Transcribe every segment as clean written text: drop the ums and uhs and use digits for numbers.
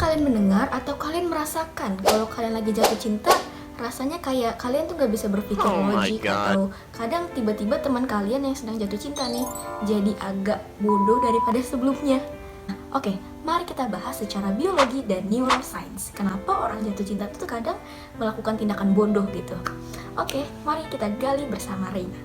kalian mendengar atau kalian merasakan kalau kalian lagi jatuh cinta, rasanya kayak kalian tuh gak bisa berpikir logik, atau kadang tiba-tiba teman kalian yang sedang jatuh cinta nih jadi agak bodoh daripada sebelumnya. Oke, mari kita bahas secara biologi dan neuroscience. Kenapa orang jatuh cinta itu kadang melakukan tindakan bodoh gitu. Oke, mari kita gali bersama Reina.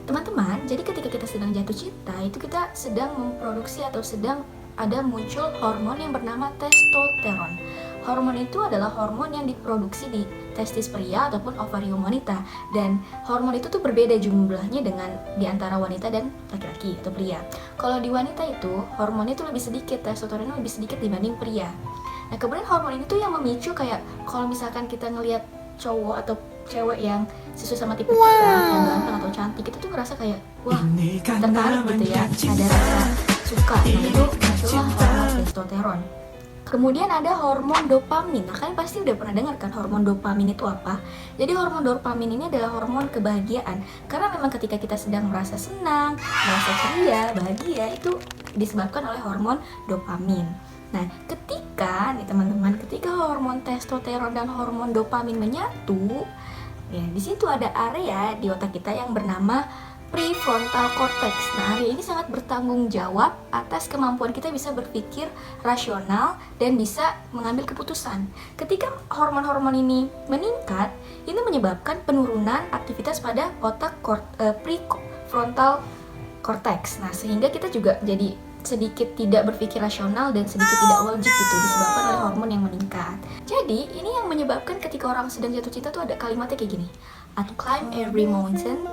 Teman-teman, jadi ketika kita sedang jatuh cinta, itu kita sedang memproduksi atau sedang ada muncul hormon yang bernama testosteron. Hormon itu adalah hormon yang diproduksi di testis pria ataupun ovarium wanita, dan hormon itu tuh berbeda jumlahnya dengan di antara wanita dan laki-laki atau pria. Kalau di wanita itu hormon itu lebih sedikit, testosteron lebih sedikit dibanding pria. Nah, kemudian hormon ini tuh yang memicu kayak kalau misalkan kita ngelihat cowok atau cewek yang sesuai sama tipe kita, yang ganteng atau cantik, itu tuh ngerasa kayak wah, tertarik gitu ya, ada rasa suka. Nah, itu muncullah hormon testosteron. Kemudian ada hormon dopamin. Nah, kalian pasti udah pernah dengar kan hormon dopamin itu apa? Jadi hormon dopamin ini adalah hormon kebahagiaan. Karena memang ketika kita sedang merasa senang, merasa ceria, bahagia, itu disebabkan oleh hormon dopamin. Nah, ketika nih teman-teman, ketika hormon testosteron dan hormon dopamin menyatu, ya di situ ada area di otak kita yang bernama prefrontal cortex. Nah, area ini sangat bertanggung jawab atas kemampuan kita bisa berpikir rasional dan bisa mengambil keputusan. Ketika hormon-hormon ini meningkat, ini menyebabkan penurunan aktivitas pada otak prefrontal cortex. Nah, sehingga kita juga jadi sedikit tidak berpikir rasional dan sedikit tidak logik gitu, disebabkan oleh hormon yang meningkat. Jadi, ini yang menyebabkan ketika orang sedang jatuh cinta tuh ada kalimatnya kayak gini. I'd climb every mountain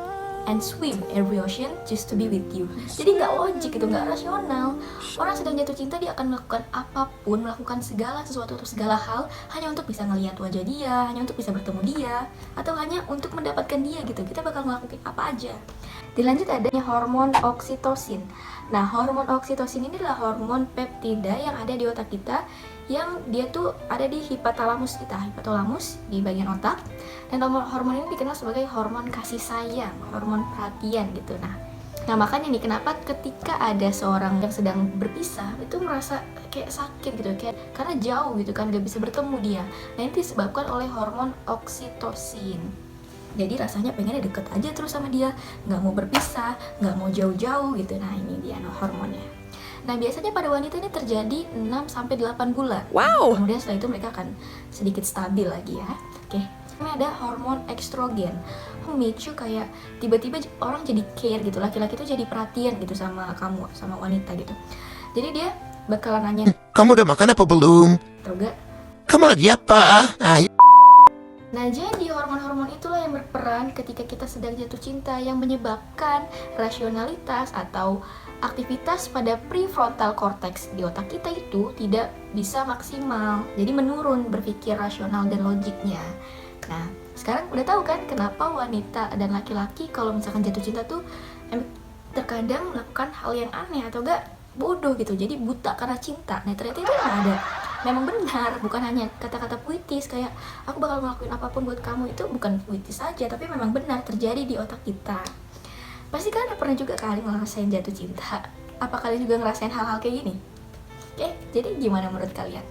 and swim every ocean just to be with you. Jadi nggak logik gitu, nggak rasional. Orang sedang jatuh cinta, dia akan melakukan apapun, melakukan segala sesuatu atau segala hal hanya untuk bisa ngelihat wajah dia, hanya untuk bisa bertemu dia, atau hanya untuk mendapatkan dia gitu. Kita bakal ngelakuin apa aja. Dilanjut adanya hormon oksitosin. Nah, hormon oksitosin ini adalah hormon peptida yang ada di otak kita, yang dia tuh ada di hipotalamus kita, hipotalamus di bagian otak. Dan hormon ini dikenal sebagai hormon kasih sayang, hormon perhatian gitu. Nah makanya nih kenapa ketika ada seorang yang sedang berpisah itu merasa kayak sakit gitu, kayak karena jauh gitu kan, gak bisa bertemu dia. Nah, ini disebabkan oleh hormon oksitosin. Jadi rasanya pengennya deket aja terus sama dia, nggak mau berpisah, nggak mau jauh-jauh gitu. Nah, ini dia hormonnya. Nah, biasanya pada wanita ini terjadi 6-8 bulan. Wow. Kemudian setelah itu mereka akan sedikit stabil lagi ya. Oke. Ini ada hormon estrogen, memicu kayak tiba-tiba orang jadi care gitu, laki-laki itu jadi perhatian gitu sama kamu, sama wanita gitu. Jadi dia bakalan nanya, kamu udah makan apa belum? tau gak? Kamu lagi apa? Nah, jadi hormon-hormon itulah yang berperan ketika kita sedang jatuh cinta, yang menyebabkan rasionalitas atau aktivitas pada prefrontal cortex di otak kita itu tidak bisa maksimal. Jadi menurun berpikir rasional dan logiknya. Nah, sekarang udah tahu kan kenapa wanita dan laki-laki kalau misalkan jatuh cinta tuh terkadang melakukan hal yang aneh atau enggak bodoh gitu, jadi buta karena cinta. Nah, ternyata itu memang benar, bukan hanya kata-kata puitis kayak aku bakal ngelakuin apapun buat kamu. Itu bukan puitis saja, tapi memang benar terjadi di otak kita. Pasti kalian pernah juga kali ngerasain jatuh cinta. Apa kalian juga ngerasain hal-hal kayak gini? Oke, jadi gimana menurut kalian?